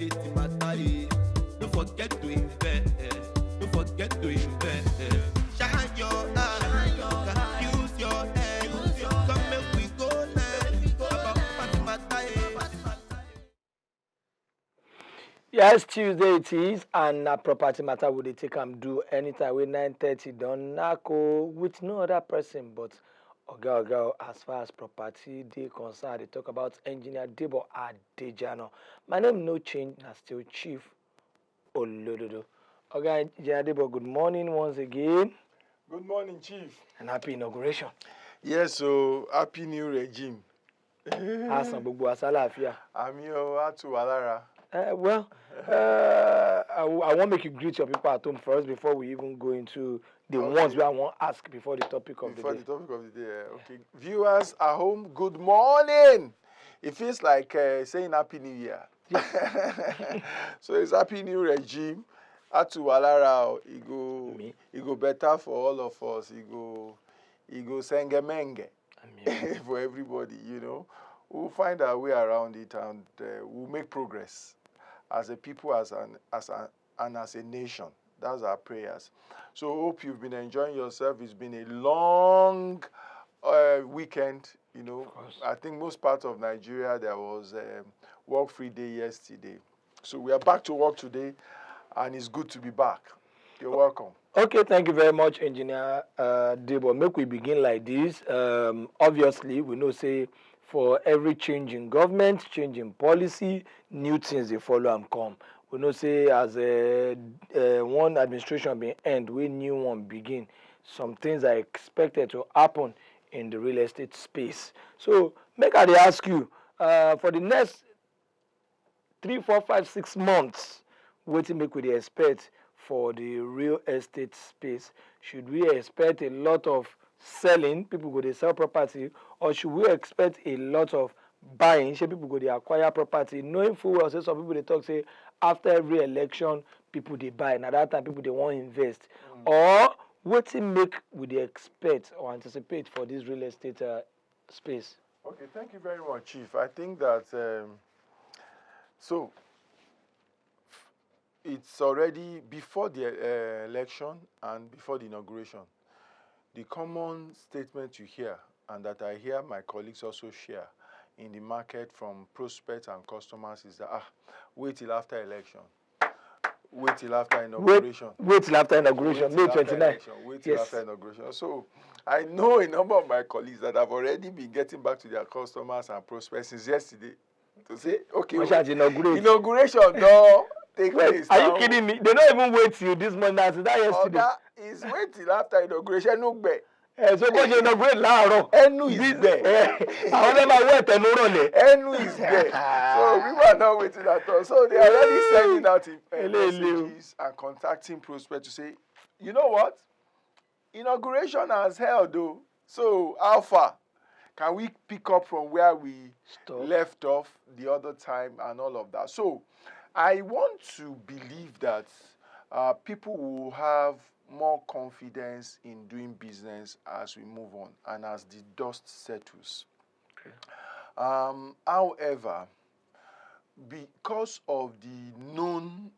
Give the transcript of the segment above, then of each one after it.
estate matter. Don't forget to invest. Don't forget to invest. Shine your eye, use your head. Come make we go now. About party matter. Yes, Tuesday it is, and property matter will they take am do anytime with 9:30 don knack with no other person but Oga as far as property they concerned. They talk about engineer Debo Adejano. My name no change, na still Chief Olododo. Oga Engineer Debo, good morning once again. Good morning, Chief. And happy inauguration. Yes, so happy new regime. Asan gbogbo asalafia. Ami o atu walara. Well, I want to make you greet your people at home first before we even go into the ones where I want to ask before the topic of the day. Okay. Viewers at home, good morning. It feels like saying Happy New Year. Yes. So it's Happy New Regime. Atu walara, it go better for all of us. It go sengemenge for everybody, you know. We'll find our way around it and we'll make progress as a people, as a nation. That's our prayers. So hope you've been enjoying yourself. It's been a long weekend, you know. I think most parts of Nigeria there was work-free day yesterday. So we are back to work today, and it's good to be back. You're welcome. Okay, thank you very much, Engineer Debo. Make we begin like this. Obviously, we know say for every change in government, change in policy, new things they follow and come. We know say as one administration being end, we new one begin. Some things are expected to happen in the real estate space. So make I dey ask you for the next 3, 4, 5, 6 months, what make we dey expect for the real estate space? Should we expect a lot of selling, people go dey sell property, or should we expect a lot of buying, say people go dey acquire property, knowing full well say some people dey talk say after every election people dey buy, and at that time people dey want invest, or wetin make we dey expect or anticipate for this real estate space? Okay, thank you very much, Chief. I think that so it's already before the election and before the inauguration. The common statement you hear, and that I hear my colleagues also share in the market from prospects and customers, is that wait till after election. Wait till after inauguration. Wait till after inauguration, May 29. Wait till after inauguration. So I know a number of my colleagues that have already been getting back to their customers and prospects since yesterday to say, okay, inauguration, no. Take place are now. You kidding me? They don't even wait till this morning. That yesterday. Oga is wait till after inauguration. No gbe. So what you inaugurate láàárọ̀? Enu is there. Àwọn ọmọ máa wẹ̀ tẹnu rọlẹ̀. Enu is there. So people are not waiting at all. So they are already sending out messages and contacting prospects to say, you know what? Inauguration has held though. So how far? Can we pick up from where we left off the other time and all of that? So I want to believe that people will have more confidence in doing business as we move on and as the dust settles. Okay. However, because of the known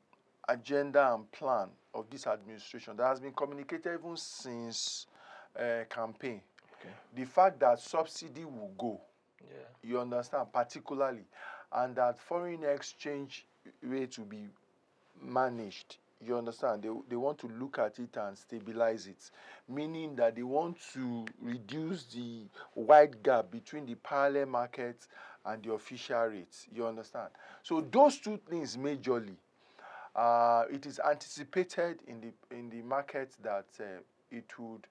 agenda and plan of this administration that has been communicated even since campaign, the fact that subsidy will go, you understand, particularly, and that foreign exchange rate will be managed, you understand, they want to look at it and stabilize it, meaning that they want to reduce the wide gap between the parallel market and the official rates, you understand. So those two things majorly, it is anticipated in the market that it would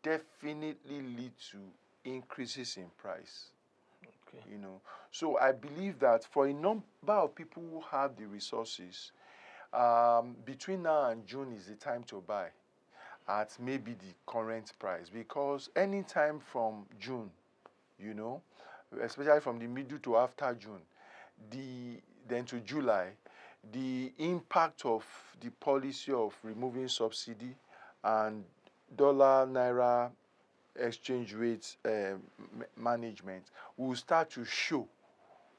definitely lead to increases in price. Okay. You know, so I believe that for a number of people who have the resources, between now and June is the time to buy at maybe the current price, because anytime from June, you know, especially from the middle to after June, then to July, the impact of the policy of removing subsidy and dollar-naira exchange rates management will start to show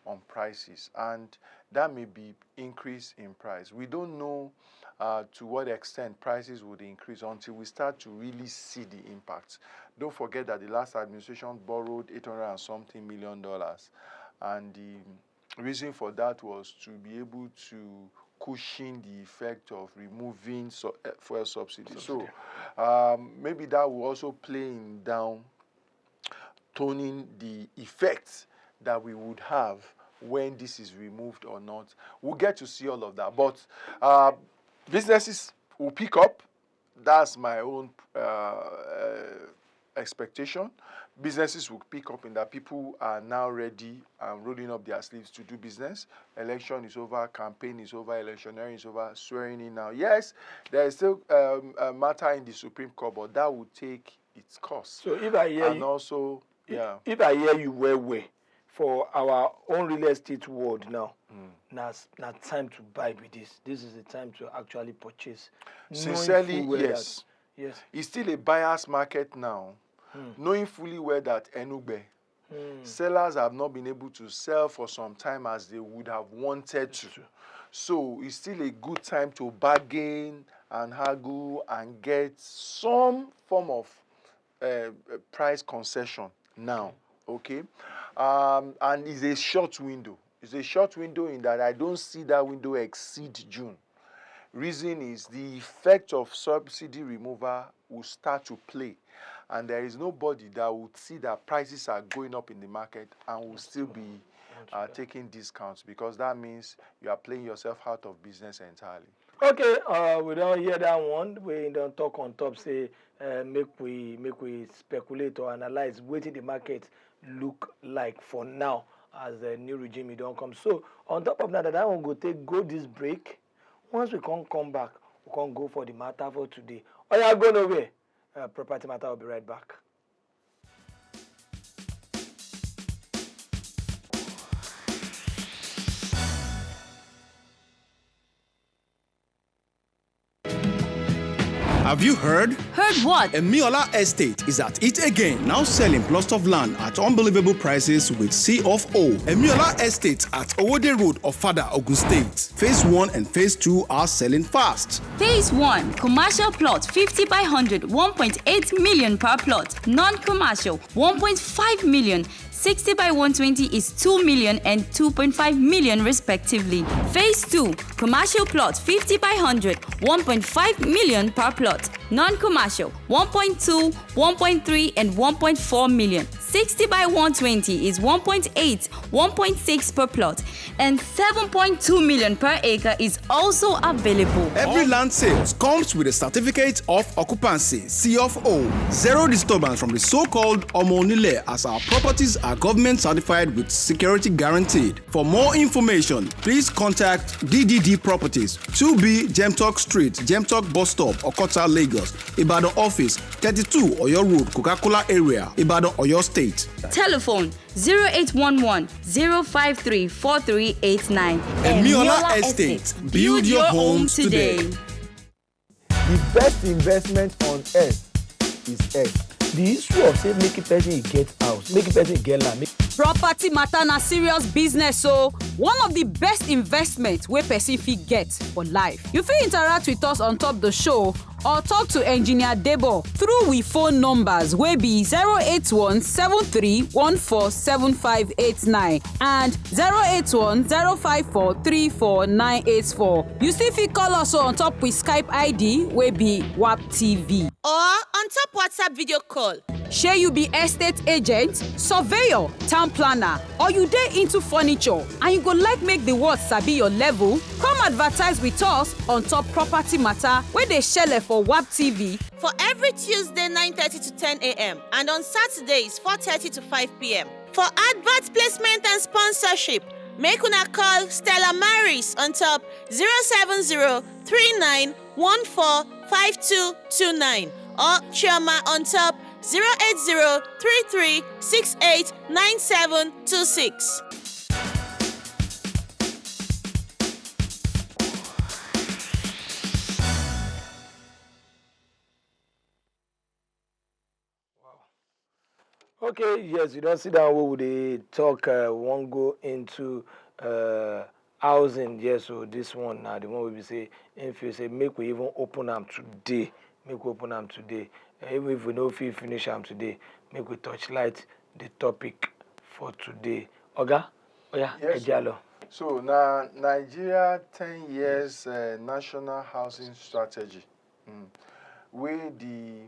on prices, and that may be increase in price. We don't know to what extent prices would increase until we start to really see the impact. Don't forget that the last administration borrowed $800 and something million, and the reason for that was to be able to cushion the effect of removing fuel subsidy. So maybe that will also play in down toning the effects that we would have when this is removed or not. We'll get to see all of that. But businesses will pick up. That's my own expectation. Businesses will pick up in that people are now ready and rolling up their sleeves to do business. Election is over, campaign is over, electioneering is over, swearing in now. Yes, there is still a matter in the Supreme Court, but that will take its course. So if I hear and you, also, yeah. If I hear you well, for our own real estate world now, now time to buy with this. This is the time to actually purchase. Sincerely, yes. Yes. It's still a buyer's market now. Knowing fully well that Enugbe, sellers have not been able to sell for some time as they would have wanted to. So it's still a good time to bargain and haggle and get some form of price concession now, okay? And it's a short window. It's a short window in that I don't see that window exceed June. Reason is the effect of subsidy removal will start to play, and there is nobody that would see that prices are going up in the market and will still be taking discounts, because that means you are playing yourself out of business entirely. Okay, we don't hear that one. We don't talk on top. Say make we speculate or analyze what the market look like for now as the new regime don't come. So on top of that one go this break. Once we can't come back, we can't go for the matter for today. Oh yeah, go nowhere. Property Matter will be right back. Have you heard? Heard what? Emiola Estate is at it again, now selling plots of land at unbelievable prices with C of O. Emiola Estate at Owode Road, Ofada, Ogun State. Phase 1 and Phase 2 are selling fast. Phase 1, commercial plot 50 by 100, 1.8 million per plot. Non-commercial, 1.5 million. 60 by 120 is 2 million and 2.5 million respectively. Phase 2, commercial plot 50 by 100, 1.5 million per plot. Non-commercial, 1.2, 1.3 and 1.4 million. 60 by 120 is 1.8, 1.6 per plot, and 7.2 million per acre is also available. Every land sales comes with a certificate of occupancy, C of O. Zero disturbance from the so-called Omonile, as our properties are government certified with security guaranteed. For more information, please contact DDD Properties, 2B Gemtalk Street, Gemtalk Bus Stop, Okota, Lagos. Ibadan office, 32 Oyo Road, Coca-Cola area, Ibadan, Oyo State. Telephone 0811 053 4389. Emiola Estate. Build your home today. The best investment on earth is earth. The issue of say make a person get house, make a person get land. Property matter na serious business, so one of the best investments wey person fit get for life. You fit interact with us on top the show or talk to engineer Debo through we phone numbers wey be 081 7314 7589 and 081 054 34984. You still fit call us on top with Skype ID wey be WAP TV. Or on top WhatsApp video call. Shey you be estate agent, surveyor, town planner, or you dey into furniture and you go like make the world sabi your level? Come advertise with us on top property matter wey dey shele for WAP TV. For every Tuesday 9:30 to 10 a.m. and on Saturdays 4:30 to 5 p.m. For advert placement and sponsorship, make una call Stella Maris on top 070 3914 5229 or Chioma on top 080 33 68 9726. Okay, yes, you don't sit down where they talk, won't go into housing, yes, so this one now, the one we be say, if you say, make we even open them today, make we open them today. Even if we don't feel finish them today, make we touch light the topic for today. Oga, oh yeah, Yes, sir. Ejalo. So now Nigeria 10 years national housing strategy. Where the,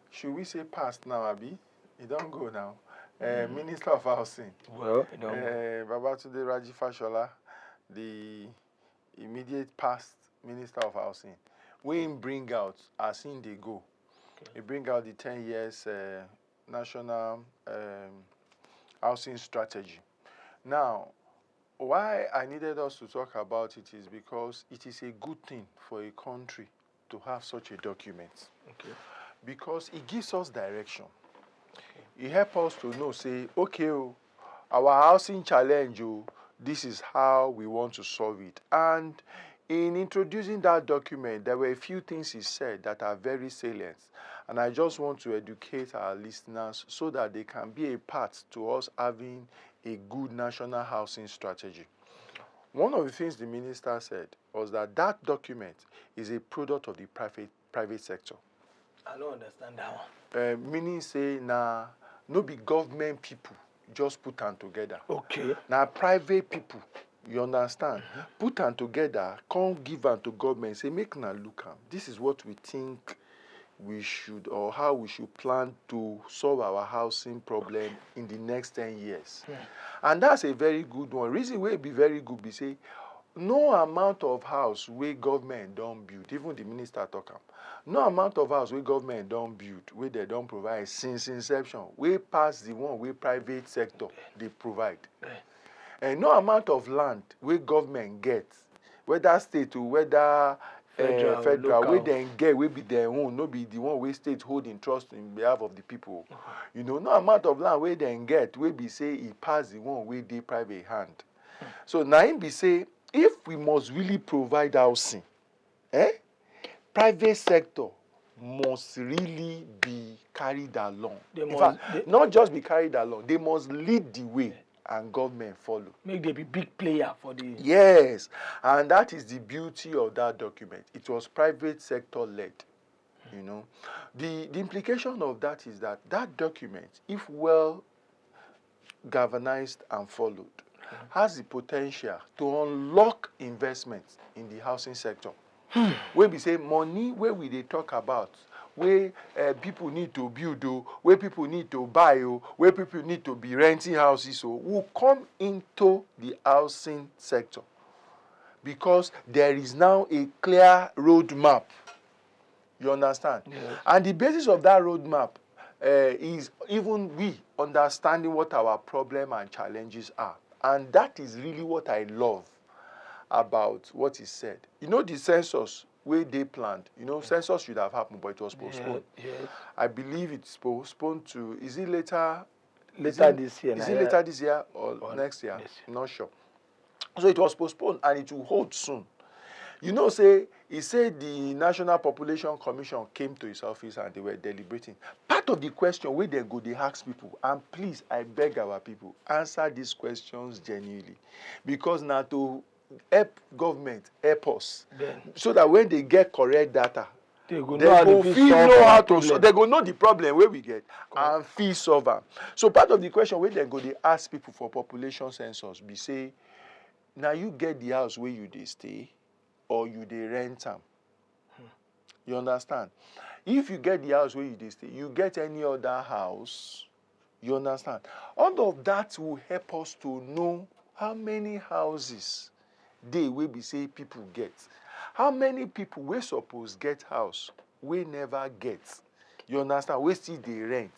should we say past now, Abi? It don't go now. Minister of Housing. Well, you know, Babatunde Raji Fashola, the immediate past Minister of Housing. We bring out, as in they go, he bring out the 10 years national housing strategy. Now, why I needed us to talk about it is because it is a good thing for a country to have such a document. okay. Because it gives us direction. It helps us to know, say, okay, our housing challenge, this is how we want to solve it. And in introducing that document, there were a few things he said that are very salient. And I just want to educate our listeners so that they can be a part to us having a good national housing strategy. One of the things the minister said was that that document is a product of the private sector. I don't understand that one. Meaning say, no be government people just put them together. Okay. Now private people, you understand, put them together, come give them to government, say make na look am. This is what we think we should, or how we should plan to solve our housing problem in the next 10 years. And that's a very good one. Reason why it be very good be say, no amount of house where government don't build, even the minister talk am, no amount of house where government don't build, where they don't provide since inception, way past the one where private sector they provide. And no amount of land where government gets, whether state or whether federal, where they get, will be their own, no be the one where state holding trust in behalf of the people. You know, no amount of land where they get, will be say it pass the one where they private hand. So now him be say, if we must really provide housing, private sector must really be carried along. Not just be carried along, they must lead the way and government follow. Make them be big player for the... Yes, and that is the beauty of that document. It was private sector led. You know, the implication of that is that that document, if well galvanized and followed, has the potential to unlock investments in the housing sector. Where we say money, where we they talk about, where people need to build, where people need to buy, where people need to be renting houses, will come into the housing sector. Because there is now a clear roadmap. You understand? Yes. And the basis of that roadmap is even we understanding what our problem and challenges are. And that is really what I love about what he said. You know, the census where they planned, you know, census should have happened, but it was postponed. Yes. I believe it's postponed to, is it later this year? Is it later this year or next year? Yes. I'm not sure. So it was postponed and it will hold soon. You know, he said the National Population Commission came to his office and they were deliberating. Part of the question where they go, they ask people, and please, I beg our people, answer these questions genuinely. Because now to help government, help us, so that when they get go know how to solve. They go know the problem where we get and feel solve them. So part of the question where they go, they ask people for population census, be say, now you get the house where you they stay, or you they rent them. You understand? If you get the house where you they stay, you get any other house. You understand? All of that will help us to know how many houses they will be say people get. How many people we suppose get house we never get. You understand? We still they rent.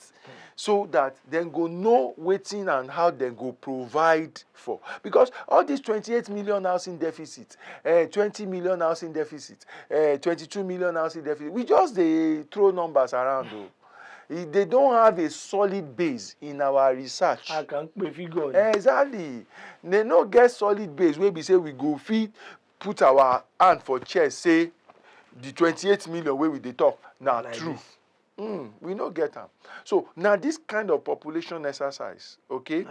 So that then go know waiting and how they go provide for. Because all these 28 million housing deficit, 20 million housing deficit, 22 million housing deficit, we just they throw numbers around though. They don't have a solid base in our research. I can't pay figure. Exactly. They no get solid base where we say we go feed, put our hand for chest, say the 28 million where we they talk. Now like true. We no get them. So now this kind of population exercise, okay,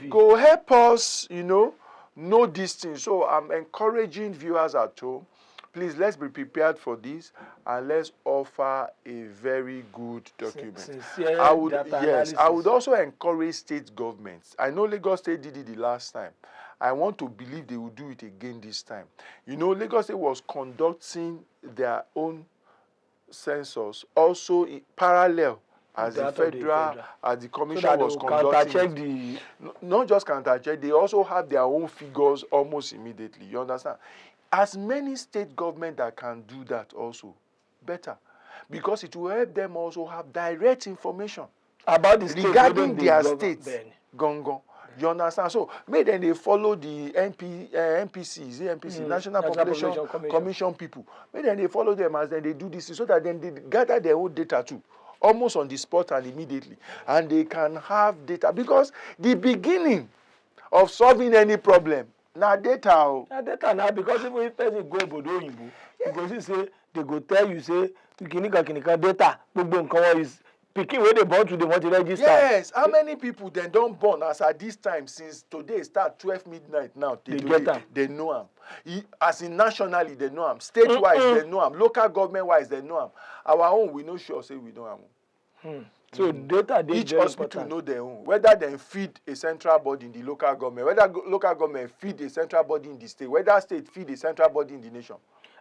go help us, you know, know these things. So I'm encouraging viewers at home, please, let's be prepared for this and let's offer a very good document. Sincere I would, data yes, analysis. I would also encourage state governments. I know Lagos State did it the last time. I want to believe they will do it again this time. You know, Lagos State was conducting their own census also in parallel as the federal, as the commission was conducting. Not just counter-check, they also have their own figures almost immediately. You understand? As many state governments that can do that also, better. Because it will help them also have direct information about the state regarding their states. Gongo. You understand? So, maybe then they follow the NPC, National Population Commission people. Maybe then they follow them as then they do this so that then they gather their own data too, almost on the spot and immediately. And they can have data. Because the beginning of solving any problem, now data. Now data now, because even if person go Bodo Oyinbo, because you say, they go tell you, say, kinika data, is picking where they born to, they want to register. Yes, how many people then don't born as at this time since today start 12 midnight now? They know them. As in nationally, they know them. State-wise, they know them. Local government-wise, they know them. Our own, we know sure say we know them. So data, each hospital know their own. Whether they feed a central body in the local government, whether local government feed a central body in the state, whether state feed a central body in the nation.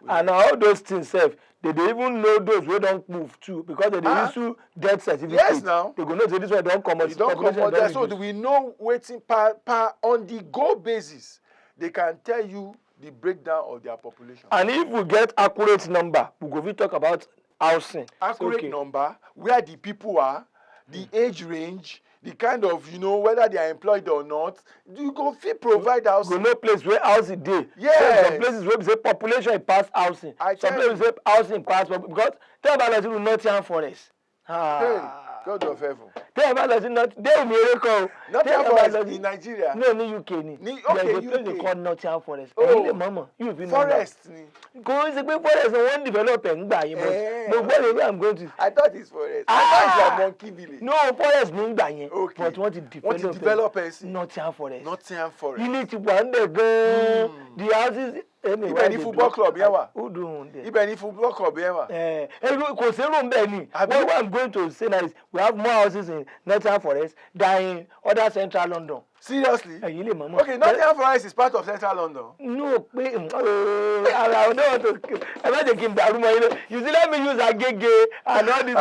And all those things, they even know those who don't move too, because they issue death certificates. Yes, now. They go know this one don't come out. Don't come out there. So we know waiting on the go basis, they can tell you the breakdown of their population. And if we get accurate number, we go talk about housing. Accurate number, where the people are, the age range, the kind of, whether they are employed or not, you go fit provide housing. Go no place where housing dey. Yes. Some places where we say population pass housing. Some places say housing pass, because tell about the Nottingham Forest. Hey, God of heaven. Tell about the miracle. Nottingham Forest in Nigeria. No, in UK. Okay, there's a place they call Nottingham Forest. Oh, mama, you've been forest. Go is a big forest and one developing by you. But where I'm going to. I thought it's forest. I thought it's a monkey village. No, forest mean by you. Okay. But what to develop Nottingham Forest. Nottingham Forest. You need to wonder the houses. Ibẹ̀ football club yẹn wà. Who do that? Ibẹ̀ football club yẹn wà. Kò sí room bẹ́ẹ̀ ni. What I'm going to say now is we have more houses in Nottingham Forest than in other central London. Seriously? Okay, Nottingham Forest is part of central London. No, I don't want to. I'm not taking that room. You see, let me use Agege and all this.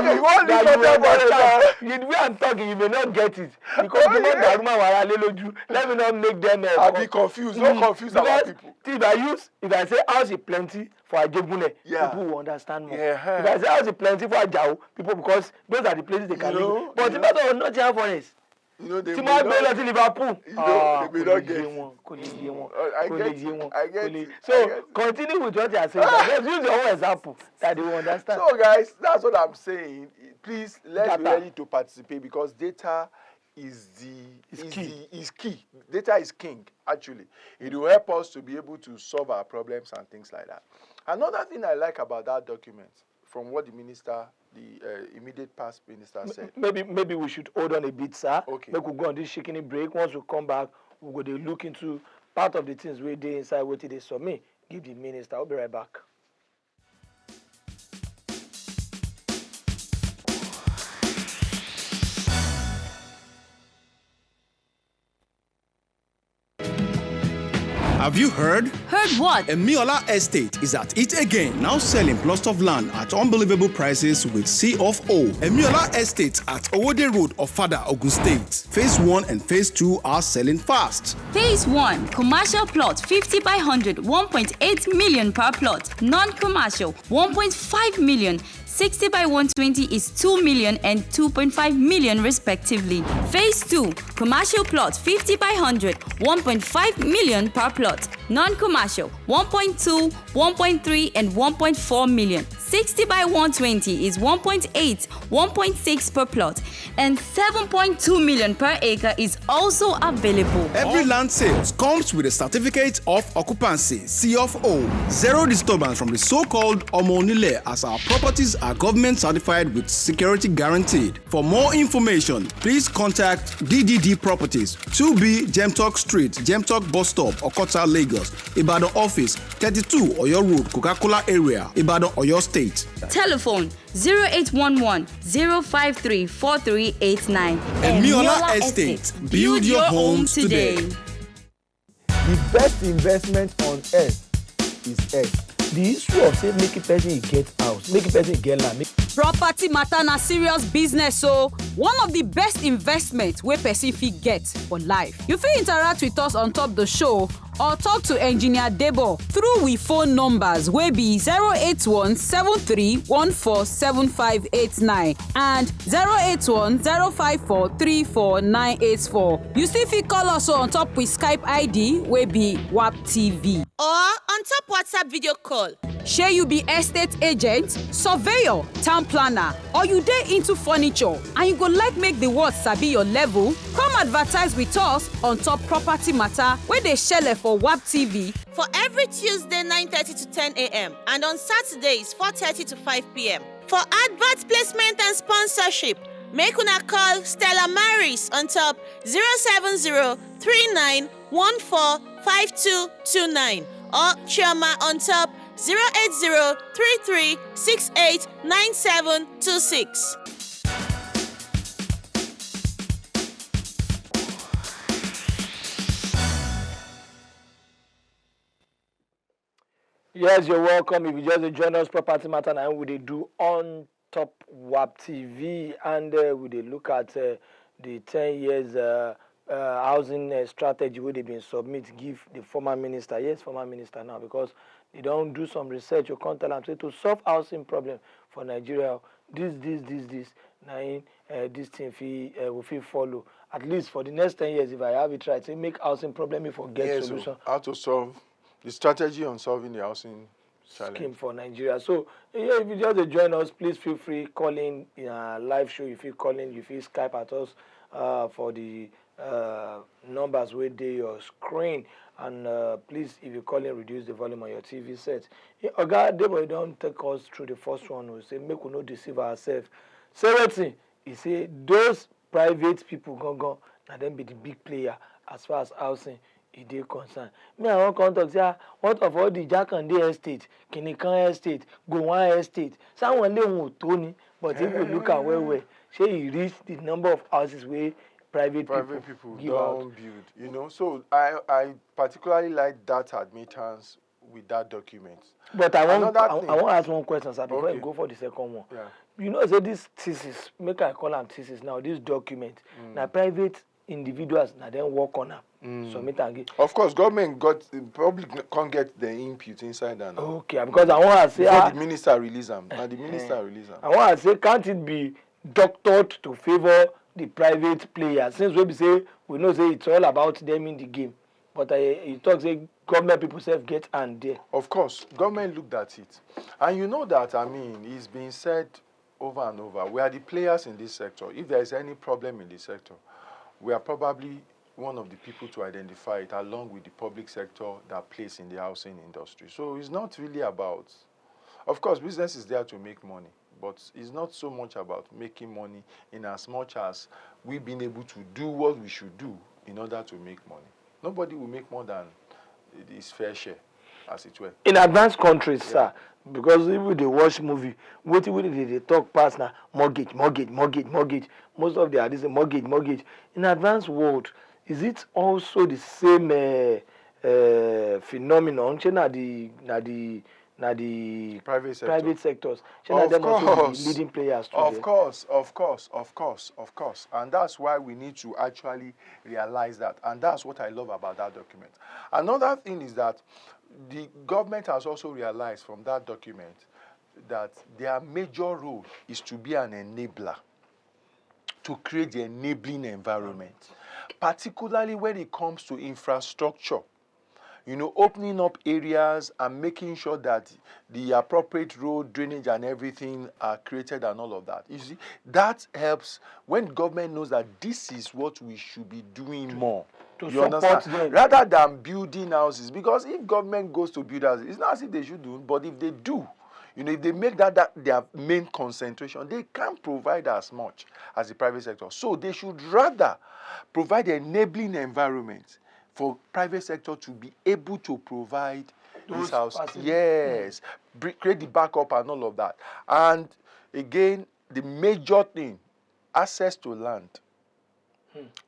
You want to understand? The way I'm talking, you may not get it. Because let me not make them. I'll be confused. Don't confuse our people. If I say house is plenty for Ajebune, people will understand more. If I say house is plenty for Ajao, people, because those are the places they can live. But if I don't know Nottingham Forest, they may not Liverpool. They may not get I get it. So continue with what you are saying. Just use your own example that they will understand. So guys, that's what I'm saying. Please, let's be ready to participate, because data is key. Data is king, actually. It will help us to be able to solve our problems and things like that. Another thing I like about that document, from what the minister, the immediate past minister said. Maybe we should hold on a bit, sir. Okay. Maybe we'll go on this shaking break. Once we come back, we'll go to look into part of the things we did inside what they submit. Give the minister. I'll be right back. Have you heard? Heard what? Emiola Estate is at it again, now selling plots of land at unbelievable prices with C of O. Emiola Estate at Owode Road, Ofada, Ogun State. Phase 1 and Phase 2 are selling fast. Phase 1, commercial plot 50 by 100, 1.8 million per plot. Non-commercial, 1.5 million. 60 by 120 is 2 million and 2.5 million respectively. Phase 2, commercial plot 50 by 100, 1.5 million per plot. Non-commercial, 1.2, 1.3 and 1.4 million. 60 by 120 is 1.8, 1.6 per plot, and 7.2 million per acre is also available. Every land sales comes with a certificate of occupancy, CFO. Zero disturbance from the so-called Omonile, as our properties are government certified with security guaranteed. For more information, please contact DDD Properties, 2B Gemtalk Street, Gemtalk Bus Stop, Okota, Lagos, Ibadan Office, 32 Oyo Road, Coca-Cola Area, Ibadan, Oyo State. Telephone 0811 053 4389. Emiola Estate. Build your home today. The best investment on earth is earth. The issue of say make a person get house, make a person get land. Property matter na serious business, so one of the best investments wey person fit get for life. You fit interact with us on top the show or talk to engineer Debo through we phone numbers wey be 081 7314 7589 and 081 054 34984. You still fit call us on top with Skype ID wey be WAP TV. Or on top WhatsApp video call. Shey you be estate agent, surveyor, town planner, or you dey into furniture and you go like make the world sabi your level? Come advertise with us on top property matter wey dey shele for WAP TV. For every Tuesday 9:30 to 10 a.m. and on Saturdays 4:30 to 5 p.m. For advert placement and sponsorship, make una call Stella Maris on top 070 39 14 5229 or Chioma on top 080 33 68 9726. Yes, you're welcome. If you just join us, Property Matter, and we do on top WAP TV, and we look at the 10 years housing strategy where they've been submit, give the former minister, yes, former minister now, because they don't do some research or content and say to solve housing problem for Nigeria, this, now this thing will feel follow. At least for the next 10 years, if I have it right, say make housing problem if get yes, solution. How to solve the strategy on solving the housing challenge. Scheme for Nigeria. So yeah, if you just join us, please feel free calling in a live show. If you call in, if you Skype at us for the numbers where they your screen, and please, if you call in, reduce the volume on your TV set. Oga Debo don't take us through the first one. We say make we not deceive ourselves. Second, he say those private people go now them be the big player as far as housing is concerned. Me I want to talk say what of all the Jakande estate, Kinikan estate, Gowan estate, someone le Tony, but if you look at where say he reach the number of houses where private people give don't build, you know. So I particularly like that admittance with that document. But I want to ask one question, sir, before I go for the second one. Yeah. You know, so this thesis, make I call them thesis now, this document, now private individuals now then work on them. Submit and give. Of course, government probably can't get the input inside and okay, because I want to say before the minister release them. And the minister release them. I want to say, can't it be doctored to favor the private players? Since we say we know say it's all about them in the game, but you talk say government people self get hand there. Of course, government looked at it, and you know that it's been said over and over. We are the players in this sector. If there is any problem in this sector, we are probably one of the people to identify it, along with the public sector that plays in the housing industry. So it's not really about, of course, business is there to make money, but it's not so much about making money in as much as we've been able to do what we should do in order to make money. Nobody will make more than his fair share, as it were. In advanced countries, sir, because if they watch movie, what they talk past now, mortgage. Most of them are this mortgage. In advanced world, is it also the same phenomenon? The private sectors. Of them course. Also the leading players too. Of course. And that's why we need to actually realize that. And that's what I love about that document. Another thing is that the government has also realized from that document that their major role is to be an enabler, to create the enabling environment, particularly when it comes to infrastructure. opening up areas and making sure that the appropriate road drainage and everything are created and all of that. You see, that helps when government knows that this is what we should be doing more. To You support understand? them. Rather than building houses, because if government goes to build houses, it's not as if they should do, but if they do, if they make that their main concentration, they can't provide as much as the private sector. So they should rather provide an enabling environment for private sector to be able to provide this house. Yes, create the backup and all of that. And again, the major thing, access to land.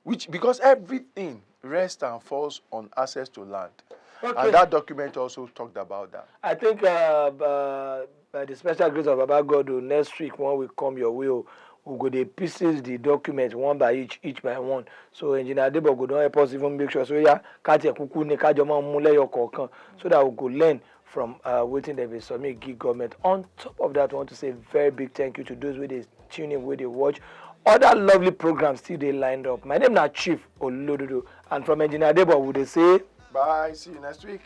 Which, because everything rests and falls on access to land. Okay. And that document also talked about that. I think by the special grace of Baba God, next week when we come your way, we go dey pieces the document one by each by one. So Engineer Debo go don help us even make sure. So yeah, kati kuku ni kajoma mule yo kokan. So that we go learn from waiting they will submit give government. On top of that, I want to say very big thank you to those who they tune in, where they watch. Other lovely programs still they lined up. My name is Chief Olododo, and from Engineer Debo, would they say Bye. See you next week.